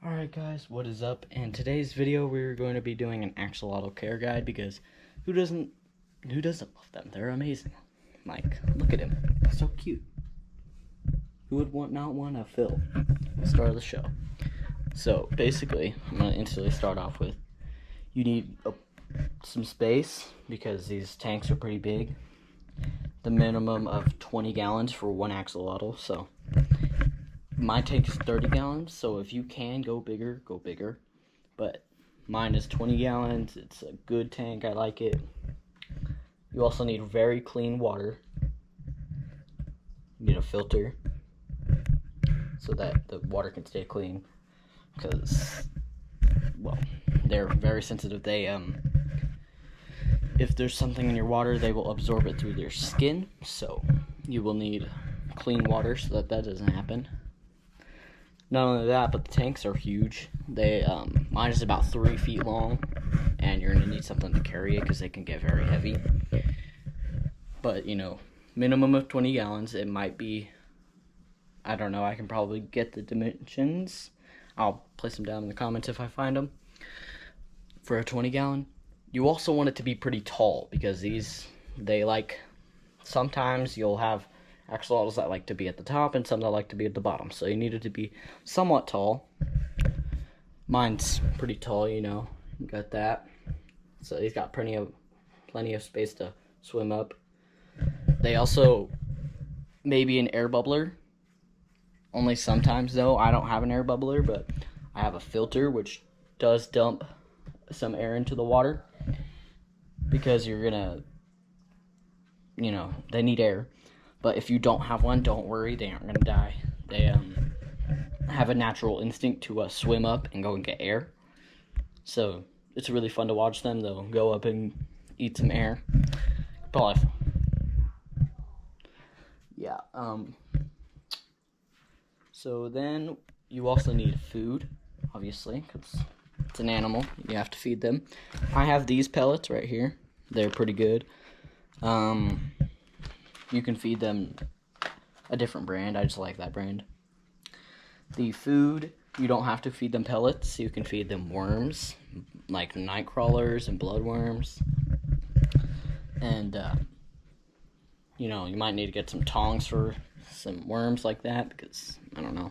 Alright guys, what is up? In today's video we're going to be doing an axolotl care guide because who doesn't love them? They're amazing. Like, look at him. So cute. Who would not want to fill the start of the show? So basically, I'm going to instantly start off with you need some space because these tanks are pretty big. The minimum of 20 gallons for one axolotl, so my tank is 30 gallons, so if you can go bigger, go bigger. But mine is 20 gallons. It's a good tank. I like it. You also need very clean water. You need a filter so that the water can stay clean. Because, well, they're very sensitive. They, if there's something in your water, they will absorb it through their skin. So you will need clean water so that doesn't happen. Not only that, but the tanks are huge. They, mine is about 3 feet long, and you're gonna need something to carry it because they can get very heavy. But, you know, minimum of 20 gallons. It might be, I don't know, I can probably get the dimensions. I'll place them down in the comments if I find them. For a 20 gallon, you also want it to be pretty tall because sometimes you'll have axolotls that like to be at the top and some that like to be at the bottom, so you need it to be somewhat tall. Mine's pretty tall, you know, you got that, so he's got plenty of space to swim up. They also maybe an air bubbler, only sometimes though. I don't have an air bubbler, but I have a filter which does dump some air into the water because you're gonna, you know, they need air. But if you don't have one, don't worry, they aren't going to die. They have a natural instinct to swim up and go and get air. So it's really fun to watch them. They'll go up and eat some air. Probably. Yeah. So then you also need food, obviously, because it's an animal. You have to feed them. I have these pellets right here. They're pretty good. You can feed them a different brand. I just like that brand. The food, you don't have to feed them pellets. You can feed them worms, like night crawlers and bloodworms. And, you know, you might need to get some tongs for some worms like that because, I don't know,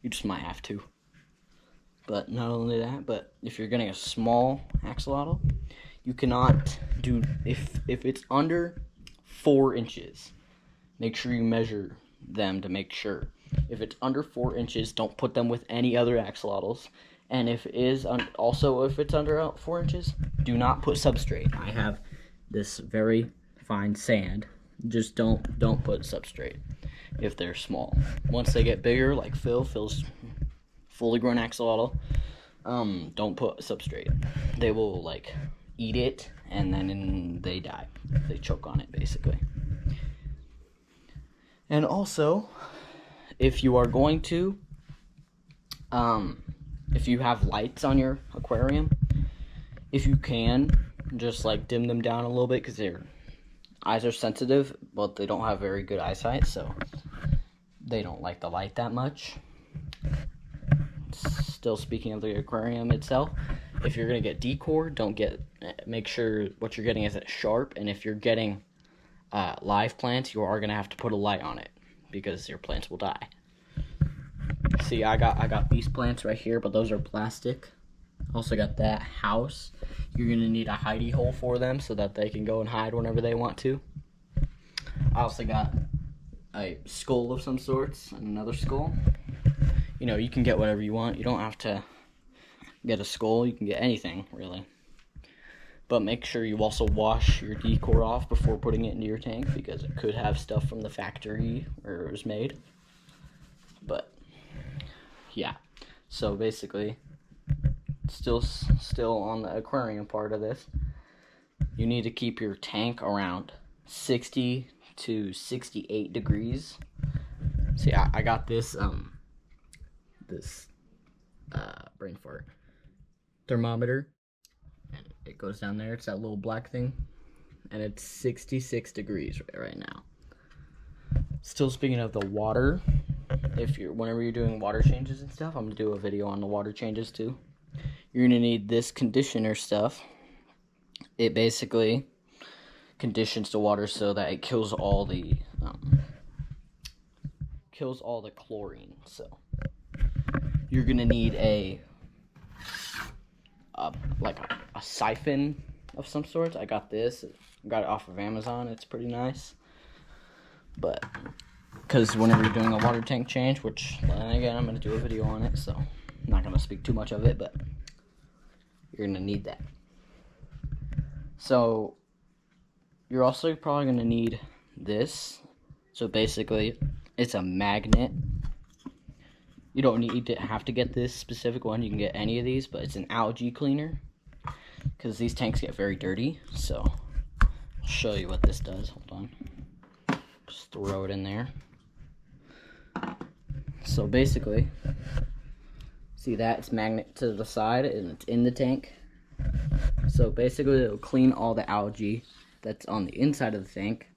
you just might have to. But not only that, but if you're getting a small axolotl, you cannot do, if it's under 4 inches, make sure you measure them to make sure. If it's under 4 inches, don't put them with any other axolotls. And if it is if it's under 4 inches, do not put substrate. I have this very fine sand. Just don't put substrate if they're small. Once they get bigger, like Phil's fully grown axolotl, don't put substrate. They will like eat it and then they die. They choke on it basically. And also, if you are going to, if you have lights on your aquarium, if you can, just like dim them down a little bit because their eyes are sensitive, but they don't have very good eyesight, so they don't like the light that much. Still speaking of the aquarium itself, if you're gonna get decor, make sure what you're getting isn't sharp, and if you're getting live plants, you are gonna have to put a light on it because your plants will die. See, I got these plants right here, but those are plastic. Also got that house. You're gonna need a hidey hole for them so that they can go and hide whenever they want to. I also got a skull of some sorts and another skull. You know, you can get whatever you want. You don't have to get a skull. You can get anything, really. But make sure you also wash your decor off before putting it into your tank because it could have stuff from the factory where it was made. But, yeah. So, basically, still on the aquarium part of this, you need to keep your tank around 60 to 68 degrees. See, I got this brain fart thermometer, and it goes down there. It's that little black thing, and it's 66 degrees right now. Still speaking of the water, whenever you're doing water changes and stuff, I'm gonna do a video on the water changes too. You're gonna need this conditioner stuff. It basically conditions the water so that it kills all the chlorine. So you're gonna need a siphon of some sort. I got this. I got it off of Amazon. It's pretty nice. But because whenever you're doing a water tank change, which then again I'm gonna do a video on it, so I'm not gonna speak too much of it, but you're gonna need that. So you're also probably gonna need this. So basically, it's a magnet. You don't need to have to get this specific one. You can get any of these, but it's an algae cleaner because these tanks get very dirty. So I'll show you what this does. Hold on. Just throw it in there. So basically, see that? It's magnet to the side and it's in the tank. So basically, it'll clean all the algae that's on the inside of the tank.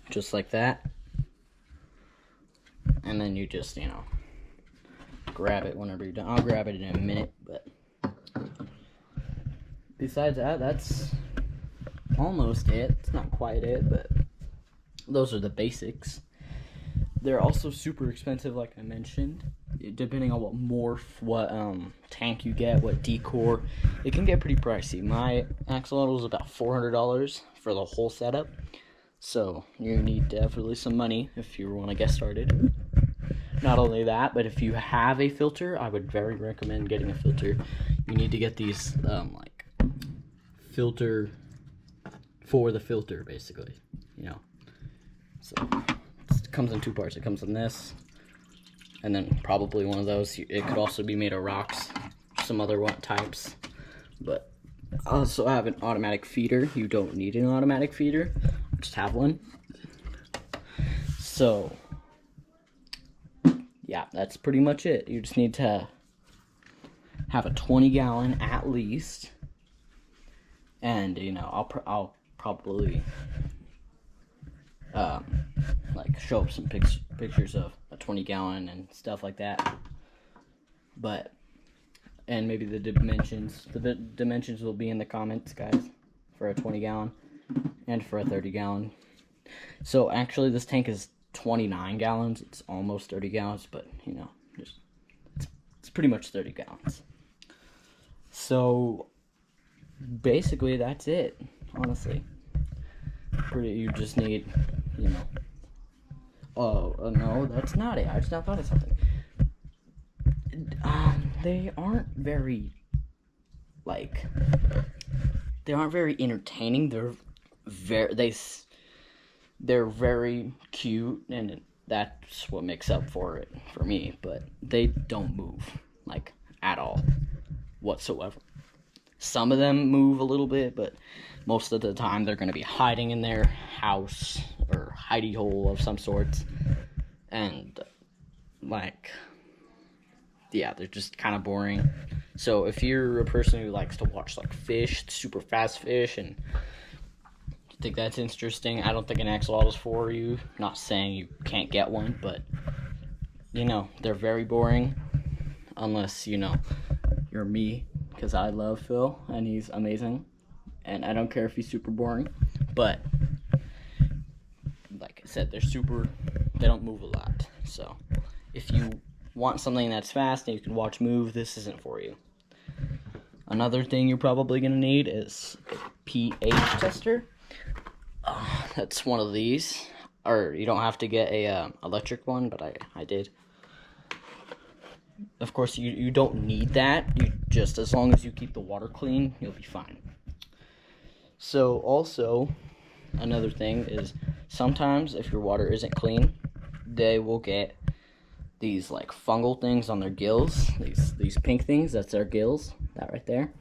Just like that. And then you just, grab it whenever you're done. I'll grab it in a minute, but besides that, that's almost it. It's not quite it, but those are the basics. They're also super expensive, like I mentioned, depending on what tank you get, what decor. It can get pretty pricey. My axolotl is about $400 for the whole setup. So you need definitely some money if you want to get started. Not only that, but if you have a filter, I would very recommend getting a filter. You need to get these filter for the filter, basically. So it comes in two parts. It comes in this, and then probably one of those. It could also be made of rocks, some other types. But I also have an automatic feeder. You don't need an automatic feeder. Just have one. So yeah, that's pretty much it. You just need to have a 20-gallon at least, and I'll probably show up some pictures of a 20-gallon and stuff like that. And maybe the dimensions. The dimensions will be in the comments, guys, for a 20-gallon and for a 30-gallon. So actually, this tank is 29 gallons. It's almost 30 gallons, but it's pretty much 30 gallons. So basically, that's it. Honestly, you just need, Oh no, that's not it. I just now thought of something. They aren't very entertaining. They're very cute, and that's what makes up for it for me. But they don't move at all whatsoever. Some of them move a little bit, but most of the time they're going to be hiding in their house or hidey hole of some sort, and they're just kind of boring. So if you're a person who likes to watch fish, super fast fish, and you think that's interesting, I don't think an axolotl is for you. Not saying you can't get one, but they're very boring unless you're me, because I love Phil and he's amazing, and I don't care if he's super boring. But like I said, they don't move a lot. So if you want something that's fast and you can watch move, this isn't for you. Another thing you're probably going to need is a pH tester. That's one of these. Or you don't have to get a electric one, but I did. Of course, you don't need that. You just, as long as you keep the water clean, you'll be fine. So also, another thing is sometimes if your water isn't clean, they will get these fungal things on their gills. These pink things, that's their gills, that right there.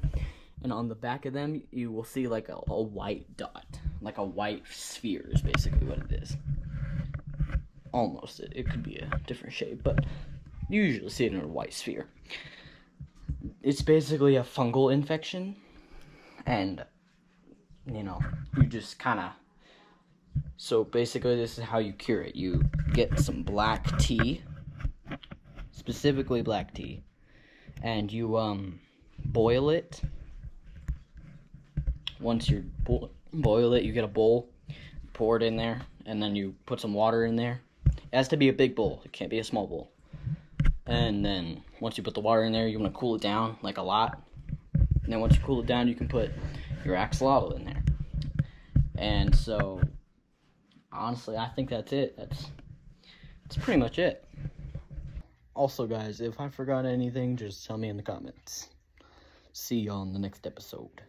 And on the back of them, you will see a white dot, a white sphere is basically what it is. Almost, it could be a different shape, but you usually see it in a white sphere. It's basically a fungal infection, and you just kind of So basically, this is how you cure it. You get some black tea, specifically black tea, and you boil it. Once you boil it, you get a bowl, pour it in there, and then you put some water in there. It has to be a big bowl. It can't be a small bowl. And then once you put the water in there, you want to cool it down like a lot. And then once you cool it down, you can put your axolotl in there. And so, honestly, I think that's it. That's pretty much it. Also, guys, if I forgot anything, just tell me in the comments. See you on the next episode.